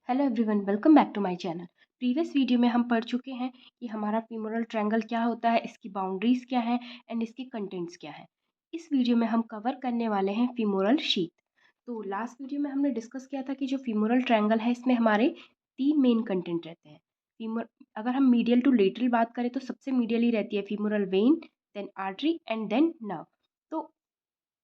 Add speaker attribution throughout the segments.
Speaker 1: Hello everyone, welcome back to my channel. Previous video में हम पढ़ चुके हैं कि हमारा फीमोरल ट्रायंगल क्या होता है, इसकी बाउंड्रीज क्या है एंड इसके कंटेंट्स क्या है। इस वीडियो में हम कवर करने वाले हैं फीमोरल शीथ। तो लास्ट वीडियो में हमने डिस्कस किया था कि जो फीमोरल ट्रायंगल है इसमें हमारे 3 मेन कंटेंट रहते हैं। फीमोर अगर हम मीडियल टू लेटरल बात करें तो सबसे मीडियल ही रहती है femoral vein, then artery and then nerve. तो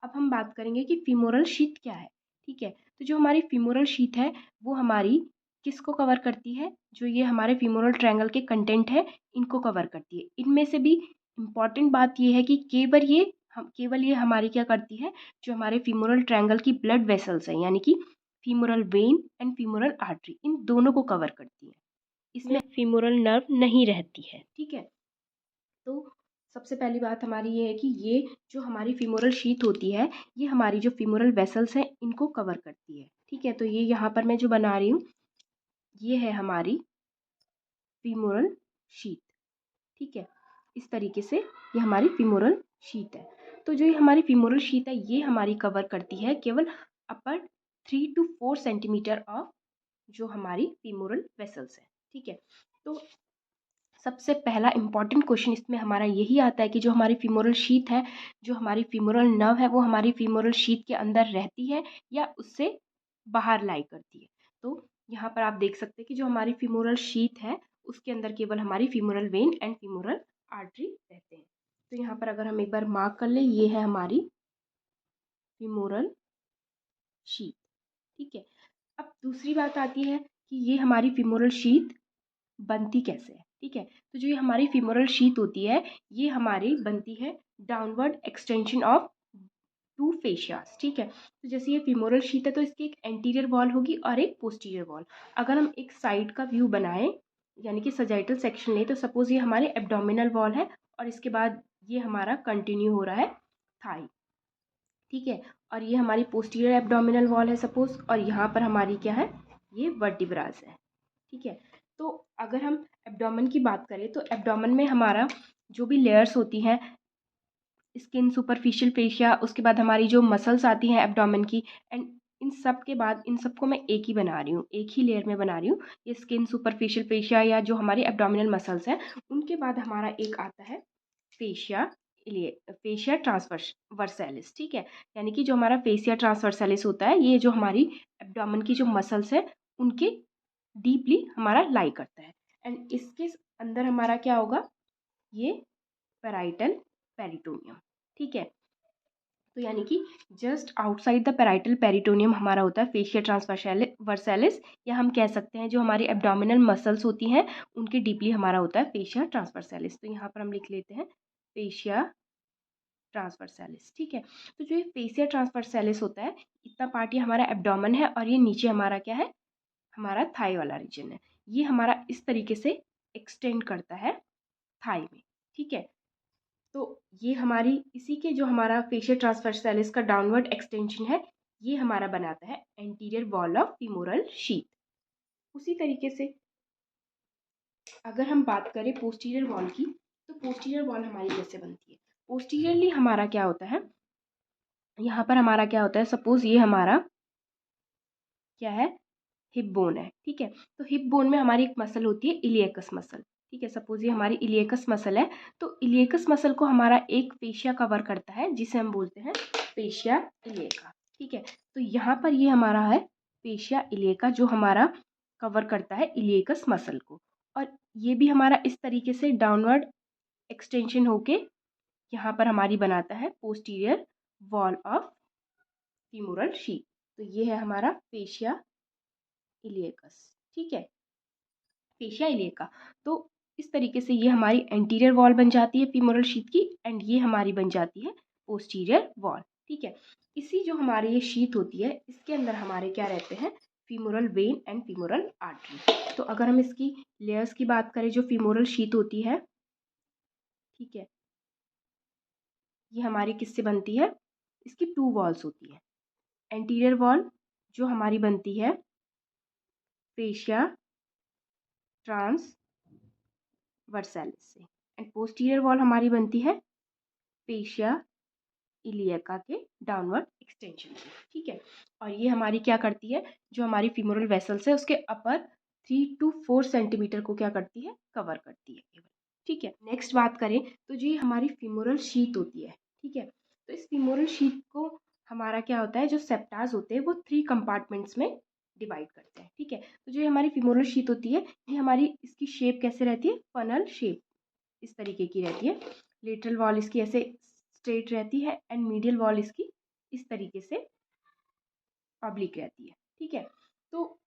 Speaker 1: अब हम बात करेंगे कि फीमोरल शीथ क्या है। ठीक है, तो जो हमारी फीमोरल शीथ है वो हमारी किसको कवर करती है? जो ये हमारे फीमोरल ट्रायंगल के कंटेंट है इनको कवर करती है। इनमें से भी इम्पॉर्टेंट बात ये है कि केवल ये हमारी क्या करती है, जो हमारे फीमोरल ट्रायंगल की ब्लड वेसल्स हैं यानी कि femoral vein and femoral artery, इन दोनों को कवर करती है। इसमें फीमोरल नर्व नहीं रहती है। ठीक है, तो सबसे पहली बात हमारी ये है कि ये जो हमारी फीमोरल शीथ होती है ये हमारी जो फीमोरल वेसल्स हैं इनको कवर करती है। ठीक है, तो ये यहाँ पर मैं जो बना रही हूँ ये है हमारी फीमोरल शीथ। ठीक है, इस तरीके से ये हमारी फीमोरल शीथ है। तो जो ये हमारी फीमोरल शीथ है ये हमारी कवर करती है केवल अपर 3 to 4 सेंटीमीटर ऑफ जो हमारी फीमोरल वेसल्स है। ठीक है, तो सबसे पहला इंपॉर्टेंट क्वेश्चन इसमें हमारा यही आता है कि जो हमारी फीमोरल शीथ है, जो हमारी फीमोरल नर्व है वो हमारी फीमोरल शीथ के अंदर रहती है या उससे बाहर लाई करती है। तो यहाँ पर आप देख सकते हैं कि जो हमारी फीमोरल शीथ है उसके अंदर केवल हमारी femoral vein and femoral artery रहते हैं। तो यहाँ पर अगर हम एक बार मार्क कर ले, ये है हमारी फीमोरल शीथ। ठीक है, अब दूसरी बात आती है कि ये हमारी फीमोरल शीथ बनती कैसे है। ठीक है, तो जो ये हमारी फीमोरल शीथ होती है ये हमारी बनती है डाउनवर्ड एक्सटेंशन ऑफ टू फेशियास। ठीक है, तो जैसे ये फीमोरल शीथ है तो इसकी एक एंटीरियर वॉल होगी और एक पोस्टीरियर वॉल। अगर हम एक साइड का व्यू बनाएं यानी कि सजाइटल सेक्शन लें तो सपोज ये हमारे एब्डोमिनल वॉल है और इसके बाद ये हमारा कंटिन्यू हो रहा है थाई। ठीक है, और ये हमारी पोस्टीरियर एब्डोमिनल वॉल है सपोज, और यहाँ पर हमारी क्या है, ये वर्टिब्रास है। ठीक है, तो अगर हम एब्डोमेन की बात करें तो एब्डोमेन में हमारा जो भी लेयर्स होती हैं, स्किन, सुपरफिशियल फेशिया, उसके बाद हमारी जो मसल्स आती हैं एब्डोमेन की, एंड इन सब के बाद इन सबको मैं एक ही बना रही हूँ, एक ही लेयर में बना रही हूँ। ये स्किन, सुपरफिशियल फेशिया या जो हमारी एब्डोमिनल मसल्स हैं, उनके बाद हमारा एक आता है फेशिया फेशिया ट्रांसवर्सैलिस। ठीक है, यानी कि जो हमारा फेशिया ट्रांसवर्सैलिस होता है ये जो हमारी एब्डोमेन की जो मसल्स है उनके डीपली हमारा लाई करता है। एंड इसके अंदर हमारा क्या होगा, ये पैराइटल पेरिटोनियम। ठीक है, तो यानी कि just outside the parietal peritoneum हमारा होता है फेशिया ट्रांसवर्सैलिस, या हम कह सकते हैं जो हमारी एब्डोमिनल मसल्स होती हैं उनके डीपली हमारा होता है फेशिया ट्रांसवर्सैलिस। तो यहाँ पर हम लिख लेते हैं फेशिया ट्रांसवर्सैलिस। ठीक है, तो जो ये फेशिया ट्रांसवर्सैलिस होता है इतना पार्ट ये हमारा एब्डोमेन है और ये नीचे हमारा क्या है, हमारा थाई वाला रीजन है। ये हमारा इस तरीके से एक्सटेंड करता है थाई में। ठीक है, तो ये हमारी इसी के जो हमारा फेशियल ट्रांसवर्सैलिस का डाउनवर्ड एक्सटेंशन है ये हमारा बनाता है anterior wall of femoral sheath. उसी तरीके से अगर हम बात करें पोस्टीरियर वॉल की, तो पोस्टीरियर वॉल हमारी कैसे बनती है। पोस्टीरियरली हमारा क्या होता है, यहाँ पर हमारा क्या होता है, सपोज ये हमारा क्या है, हिप बोन है। ठीक है, तो हिप बोन में हमारी एक मसल होती है इलियकस मसल। ठीक है, सपोज ये हमारी इलियकस मसल है, तो इलियकस मसल को हमारा एक फेशिया कवर करता है जिसे हम बोलते हैं फेशिया इलियका। ठीक है, तो यहाँ पर ये हमारा है फेशिया इलियका जो हमारा कवर करता है इलियकस मसल को, और ये भी हमारा इस तरीके से डाउनवर्ड एक्सटेंशन होके यहाँ पर हमारी बनाता है posterior wall of femoral sheath. तो ये है हमारा फेशिया इलियकस। ठीक है, फेशिया इलियका। तो इस तरीके से ये हमारी एंटीरियर वॉल बन जाती है फीमोरल शीथ की, एंड ये हमारी बन जाती है पोस्टीरियर वॉल। ठीक है, इसी जो हमारी ये शीथ होती है इसके अंदर हमारे क्या रहते हैं, femoral vein and femoral artery. तो अगर हम इसकी लेयर्स की बात करें जो फीमोरल शीथ होती है, ठीक है, ये हमारी किससे बनती है, इसकी 2 वॉल्स होती है। एंटीरियर वॉल जो हमारी बनती है फेशिया ट्रांसवर्सैलिस से, एंड पोस्टीरियर वॉल हमारी बनती है फेशिया इलियका के डाउनवर्ड एक्सटेंशन से, ठीक है। और ये हमारी क्या करती है, जो हमारी फीमोरल वेसल्स है उसके अपर 3 to 4 सेंटीमीटर को क्या करती है, कवर करती है केवल, ठीक है। नेक्स्ट बात करें तो जो ये हमारी फीमोरल शीथ होती है, ठीक है, तो इस फीमोरल शीथ को हमारा क्या होता है, जो सेप्टास होते हैं वो 3 कंपार्टमेंट्स में डिवाइड करते हैं, ठीक है। तो जो हमारी फीमोरल शीथ होती है ये हमारी, इसकी शेप कैसे रहती है, फनल शेप इस तरीके की रहती है। लेटरल वॉल इसकी ऐसे स्ट्रेट रहती है एंड मीडियल वॉल इसकी इस तरीके से ऑब्लिक रहती है, ठीक है। तो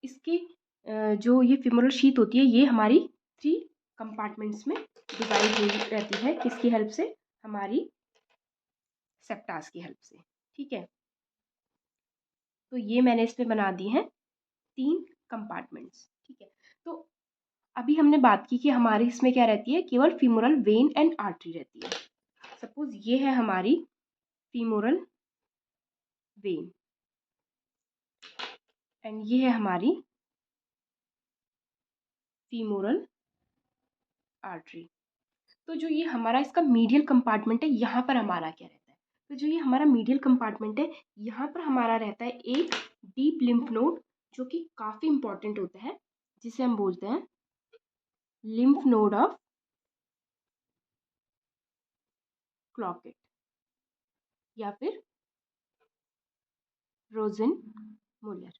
Speaker 1: इसकी जो ये फीमोरल शीथ होती है ये हमारी 3 कंपार्टमेंट्स में डिवाइड हुई रहती है, किसकी हेल्प से, हमारी सेप्टास की हेल्प से, ठीक है। तो ये मैंने इसमें बना दी हैं 3 कंपार्टमेंट्स, ठीक है। तो अभी हमने बात की कि हमारी इसमें क्या रहती है, केवल फीमोरल वेन एंड आर्टरी रहती है। सपोज ये है हमारी फीमोरल वेन एंड ये है हमारी फीमोरल आर्टरी। तो जो ये हमारा इसका मीडियल कंपार्टमेंट है, यहाँ पर हमारा क्या रहता है, तो जो ये हमारा मीडियल कंपार्टमेंट है यहाँ पर हमारा रहता है एक डीप लिम्फ नोड, जो कि काफ़ी इंपॉर्टेंट होता है, जिसे हम बोलते हैं लिम्फ नोड ऑफ क्लॉकेट या फिर रोजेनमुलर,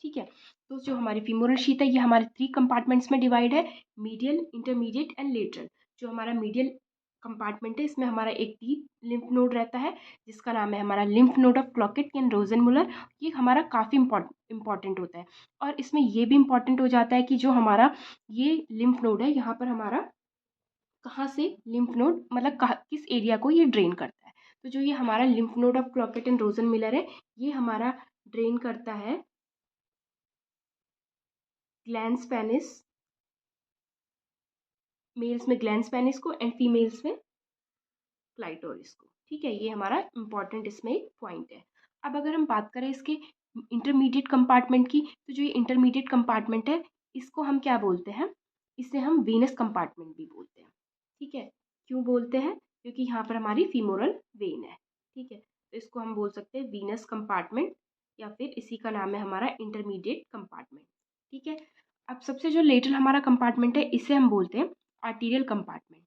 Speaker 1: ठीक है। तो जो हमारी फीमोरल शीथ है ये हमारे 3 कंपार्टमेंट्स में डिवाइड है, मीडियल, इंटरमीडिएट एंड लेटरल। जो हमारा मीडियल कंपार्टमेंट है इसमें हमारा एक डीप लिम्फ नोड रहता है जिसका नाम है हमारा लिम्फ नोड ऑफ क्लॉकेट एंड रोजेनमुलर। ये हमारा काफ़ी इंपॉर्टेंट होता है और इसमें ये भी इंपॉर्टेंट हो जाता है कि जो हमारा ये लिम्फ नोड है यहाँ पर हमारा कहाँ से लिम्फ नोड, मतलब किस एरिया को ये ड्रेन करता है। तो जो ये हमारा लिम्फ नोड ऑफ क्लॉकेट एंड रोजेनमुलर है ये हमारा ड्रेन करता है ग्लैंस पेनिस, मेल्स में ग्लैंस पेनिस को एंड फीमेल्स में क्लाइटोरिस को, ठीक है। ये हमारा इंपॉर्टेंट इसमें एक पॉइंट है। अब अगर हम बात करें इसके इंटरमीडिएट कंपार्टमेंट की, तो जो ये इंटरमीडिएट कंपार्टमेंट है इसको हम क्या बोलते हैं, इसे हम वीनस कंपार्टमेंट भी बोलते हैं, ठीक है। क्यों बोलते हैं, क्योंकि यहाँ पर हमारी फीमोरल वेन है, ठीक है। तो इसको हम बोल सकते हैं वीनस कंपार्टमेंट या फिर इसी का नाम है हमारा इंटरमीडिएट कंपार्टमेंट, ठीक है। अब सबसे जो लेटरल हमारा कंपार्टमेंट है इसे हम बोलते हैं आर्टीरियल कंपार्टमेंट,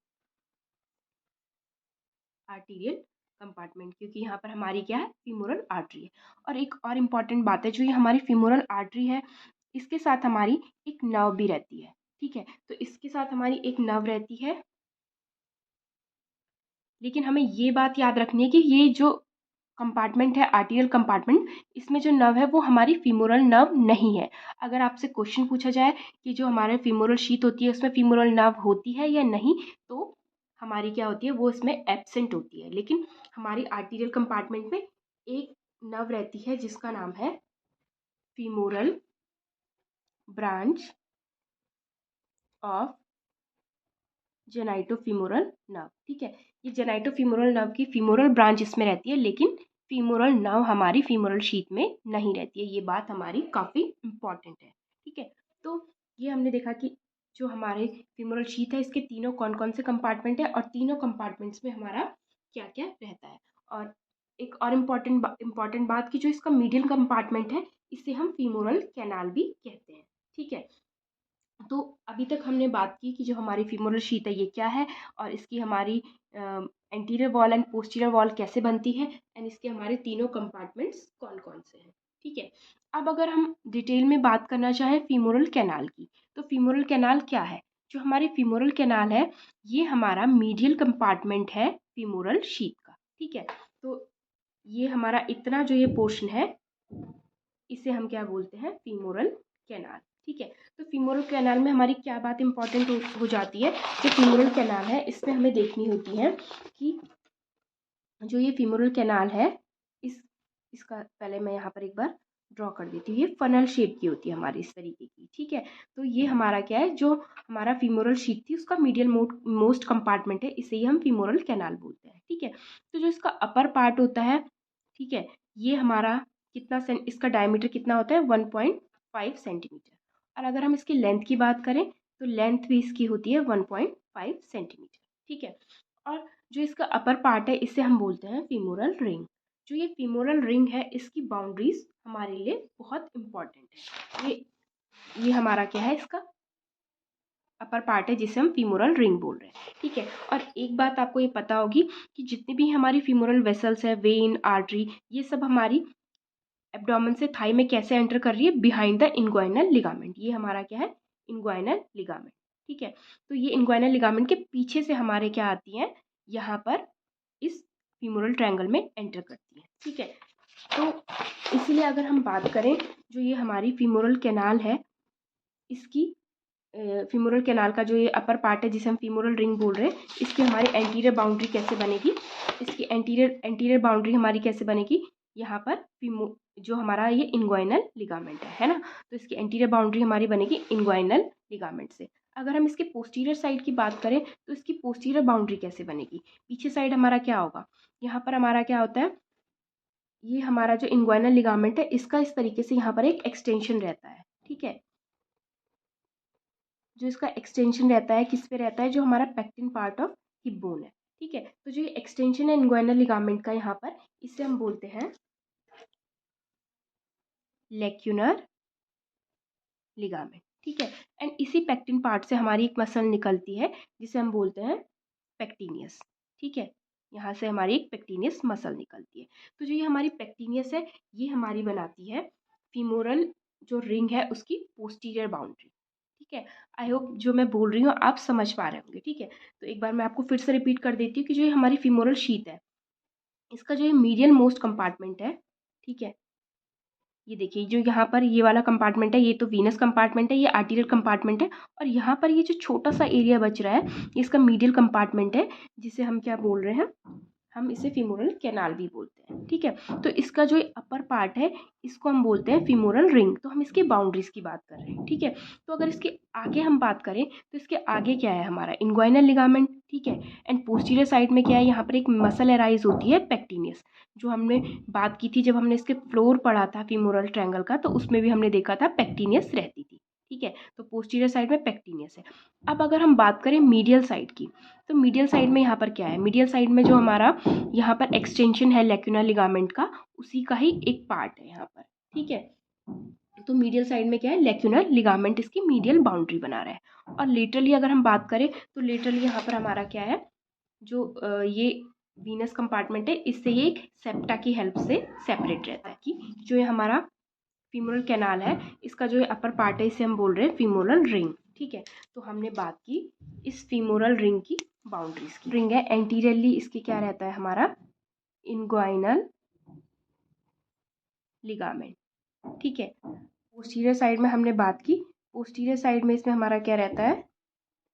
Speaker 1: आर्टीरियल कंपार्टमेंट, क्योंकि यहाँ पर हमारी क्या है, फीमोरल आर्टरी है। और एक और इम्पॉर्टेंट बात है, जो ये हमारी फीमोरल आर्टरी है इसके साथ हमारी एक नर्व भी रहती है, ठीक है। तो इसके साथ हमारी एक नर्व रहती है, लेकिन हमें ये बात याद रखनी है कि ये जो कंपार्टमेंट है आर्टीरियल कंपार्टमेंट, इसमें जो नर्व है वो हमारी फीमोरल नर्व नहीं है। अगर आपसे क्वेश्चन पूछा जाए कि जो हमारे फीमोरल शीथ होती है उसमें फीमोरल नर्व होती है या नहीं, तो हमारी क्या होती है, वो इसमें एब्सेंट होती है। लेकिन हमारी आर्टीरियल कंपार्टमेंट में एक नर्व रहती है जिसका नाम है फीमोरल ब्रांच ऑफ जेनाइटोफीमोरल नर्व, ठीक है। ये जेनाइटोफीमोरल नर्व की फीमोरल ब्रांच इसमें रहती है, लेकिन फीमोरल नर्व हमारी फीमोरल शीथ में नहीं रहती है। ये बात हमारी काफ़ी इंपॉर्टेंट है, ठीक है। तो ये हमने देखा कि जो हमारे फीमोरल शीथ है इसके तीनों कौन कौन से कंपार्टमेंट है और तीनों कंपार्टमेंट्स में हमारा क्या क्या रहता है। और एक और इम्पॉर्टेंट बात कि जो इसका मीडियल कंपार्टमेंट है इसे हम फीमोरल कैनाल भी कहते हैं, ठीक है। तो अभी तक हमने बात की कि जो हमारी फीमोरल शीथ है ये क्या है और इसकी हमारी anterior wall and posterior wall कैसे बनती है एंड इसके हमारे तीनों कंपार्टमेंट्स कौन कौन से हैं, ठीक है। अब अगर हम डिटेल में बात करना चाहें फीमोरल कैनाल की, तो फीमोरल कैनाल क्या है, जो हमारी फीमोरल कैनाल है ये हमारा मीडियल कंपार्टमेंट है फीमोरल शीथ का, ठीक है। तो ये हमारा इतना जो ये पोर्शन है इसे हम क्या बोलते हैं, फीमोरल कैनाल, ठीक है। तो फीमोरल कैनाल में हमारी क्या बात इंपॉर्टेंट हो जाती है, जो फीमोरल कैनाल है इसमें हमें देखनी होती है कि जो ये फीमोरल कैनाल है इसका पहले मैं यहाँ पर एक बार ड्रॉ कर देती हूँ। ये फनल शेप की होती है हमारी इस तरीके की, ठीक है। तो ये हमारा क्या है, जो हमारा फीमोरल शीथ थी उसका मीडियल मोस्ट कंपार्टमेंट है, इसे ही हम फीमोरल कैनाल बोलते हैं, ठीक है। तो जो इसका अपर पार्ट होता है, ठीक है, ये हमारा इसका डायमीटर कितना होता है 1.5 सेंटीमीटर। और अगर हम इसकी लेंथ की बात करें तो लेंथ भी इसकी होती है 1.5 सेंटीमीटर, ठीक है। और जो इसका अपर पार्ट है इसे हम बोलते हैं फीमोरल रिंग। जो ये फीमोरल रिंग है इसकी बाउंड्रीज हमारे लिए बहुत इम्पॉर्टेंट है। ये हमारा क्या है, इसका अपर पार्ट है जिसे हम फीमोरल रिंग बोल रहे हैं, ठीक है। और एक बात आपको ये पता होगी कि जितनी भी हमारी फीमोरल वेसल्स है, वेन, आर्टरी, ये सब हमारी एब्डोमेन से थाई में कैसे एंटर कर रही है, बिहाइंड द इंग्वाइनल लिगामेंट। ये हमारा क्या है, इंग्वाइनल लिगामेंट, ठीक है। तो ये इंग्वाइनल लिगामेंट के पीछे से हमारे क्या आती हैं, यहाँ पर इस फीमोरल ट्रायंगल में एंटर करती है, ठीक है। तो इसलिए अगर हम बात करें, जो ये हमारी फीमोरल कैनाल है, इसकी फीमोरल कैनाल का जो ये अपर पार्ट है जिसे हम फीमोरल रिंग बोल रहे हैं, इसकी हमारी एंटीरियर बाउंड्री कैसे बनेगी, इसकी एंटीरियर बाउंड्री हमारी कैसे बनेगी, यहाँ पर जो हमारा ये इंग्वाइनल लिगामेंट है ना, तो इसकी एंटीरियर बाउंड्री हमारी बनेगी इंग्वाइनल लिगामेंट से। अगर हम इसके पोस्टीरियर साइड की बात करें तो इसकी पोस्टीरियर बाउंड्री कैसे बनेगी, पीछे साइड हमारा क्या होगा, यहाँ पर हमारा क्या होता है, ये हमारा जो इंग्वाइनल लिगामेंट है इसका इस तरीके से यहाँ पर एक एक्सटेंशन रहता है, ठीक है। जो इसका एक्सटेंशन रहता है किस पे रहता है, जो हमारा pectin part of hip bone है, ठीक है। तो जो ये एक्सटेंशन है इंग्वाइनल लिगामेंट का यहाँ पर, इसे हम बोलते हैं लेक्यूनर लिगामेंट, ठीक है। एंड इसी पेक्टिन पार्ट से हमारी एक मसल निकलती है जिसे हम बोलते हैं पेक्टिनियस, ठीक है। यहाँ से हमारी एक पेक्टिनियस मसल निकलती है। तो जो ये हमारी पेक्टिनियस है ये हमारी बनाती है फीमोरल जो रिंग है उसकी पोस्टीरियर बाउंड्री, ठीक है। आई होप जो मैं बोल रही हूँ आप समझ पा रहे होंगे, ठीक है। तो एक बार मैं आपको फिर से रिपीट कर देती हूँ कि जो ये हमारी फीमोरल शीथ है, इसका जो ये मीडियल मोस्ट कंपार्टमेंट है, ठीक है, ये देखिए जो यहाँ पर ये वाला कंपार्टमेंट है ये तो वीनस कंपार्टमेंट है, ये आर्टीरियल कंपार्टमेंट है, और यहाँ पर ये जो छोटा सा एरिया बच रहा है इसका मीडियल कंपार्टमेंट है जिसे हम क्या बोल रहे हैं, हम इसे फीमोरल कैनाल भी बोलते हैं, ठीक है। तो इसका जो अपर पार्ट है इसको हम बोलते हैं फीमोरल रिंग। तो हम इसके बाउंड्रीज की बात कर रहे हैं, ठीक है। तो अगर इसके आगे हम बात करें तो इसके आगे क्या है हमारा इंग्वाइनल लिगामेंट, ठीक है। एंड पोस्टीरियर साइड में क्या है, यहाँ पर एक मसल एराइज होती है पेक्टिनियस, जो हमने बात की थी जब हमने इसके फ्लोर पढ़ा था फीमोरल ट्रायंगल का, तो उसमें भी हमने देखा था पेक्टिनियस रहती थी, ठीक है। तो पोस्टीरियर साइड में पेक्टिनियस है। अब अगर हम बात करें मीडियल साइड की, तो मीडियल साइड में यहाँ पर क्या है, मीडियल साइड में जो हमारा यहाँ पर एक्सटेंशन है लेक्यूनर लिगामेंट का, उसी का ही एक पार्ट है यहाँ पर, ठीक है। तो मीडियल साइड में क्या है, लेक्यूनर लिगामेंट इसकी मीडियल बाउंड्री बना रहा है। और लेटरली अगर हम बात करें तो लेटरली यहाँ पर हमारा क्या है, जो ये वीनस कंपार्टमेंट है इससे ये एक सेप्टा की हेल्प से सेपरेट रहता है, कि जो ये हमारा फीमोरल कैनाल है इसका जो अपर पार्ट है इसे हम बोल रहे हैं फीमोरल रिंग, ठीक है। तो हमने बात की इस फीमोरल रिंग की बाउंड्रीज की। रिंग है एंटीरियरली इसके क्या रहता है हमारा इंग्वाइनल लिगामेंट, ठीक है। पोस्टीरियर साइड में हमने बात की, पोस्टीरियर साइड में इसमें हमारा क्या रहता है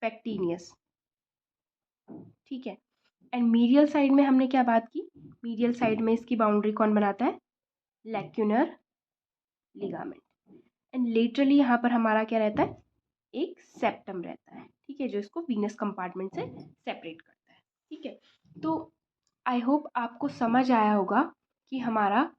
Speaker 1: पेक्टिनियस, ठीक है। एंड मीडियल साइड में हमने क्या बात की, मीडियल साइड में इसकी बाउंड्री कौन बनाता है, लेक्यूनर लिगामेंट। एंड लेटरली यहाँ पर हमारा क्या रहता है, एक सेप्टम रहता है, ठीक है, जो इसको वीनस कंपार्टमेंट से सेपरेट करता है, ठीक है। तो आई होप आपको समझ आया होगा कि हमारा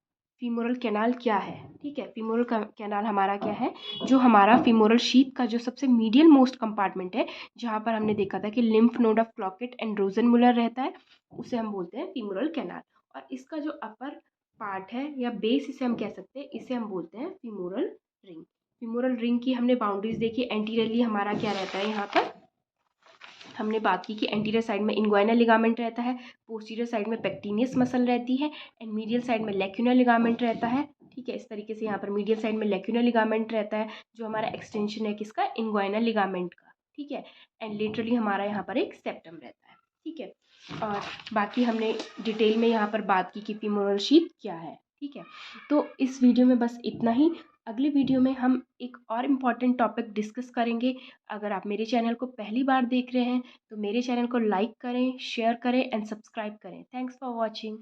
Speaker 1: फीमोरल कैनाल क्या है, ठीक है। फीमोरल कैनाल हमारा क्या है, जो हमारा फीमोरल शीथ का जो सबसे मीडियल मोस्ट कंपार्टमेंट है, जहाँ पर हमने देखा था कि लिम्फ नोड ऑफ क्लॉकेट एंड रोजनमुलर रहता है, उसे हम बोलते हैं फीमोरल कैनाल। और इसका जो अपर पार्ट है या बेस इसे हम कह सकते हैं, इसे हम बोलते हैं फीमोरल रिंग। फीमोरल रिंग की हमने बाउंड्रीज देखी, एंटीरियरली हमारा क्या रहता है, यहाँ पर हमने बात की कि एंटीरियर साइड में इंग्वाइनल लिगामेंट रहता है, पोस्टीरियर साइड में पेक्टिनियस मसल रहती है, एंड मीडियल साइड में लेक्यूनर लिगामेंट रहता है, ठीक है। इस तरीके से यहाँ पर मीडियल साइड में लेक्यूनर लिगामेंट रहता है जो हमारा एक्सटेंशन है किसका, इंग्वाइनल लिगामेंट का, ठीक है। एंड लिटरली हमारा यहाँ पर एक सेप्टम रहता है, ठीक है। और बाकी हमने डिटेल में यहाँ पर बात की कि फीमोरल शीथ क्या है, ठीक है। तो इस वीडियो में बस इतना ही। अगले वीडियो में हम एक और इम्पॉर्टेंट टॉपिक डिस्कस करेंगे। अगर आप मेरे चैनल को पहली बार देख रहे हैं तो मेरे चैनल को लाइक करें, शेयर करें एंड सब्सक्राइब करें। Thanks for watching.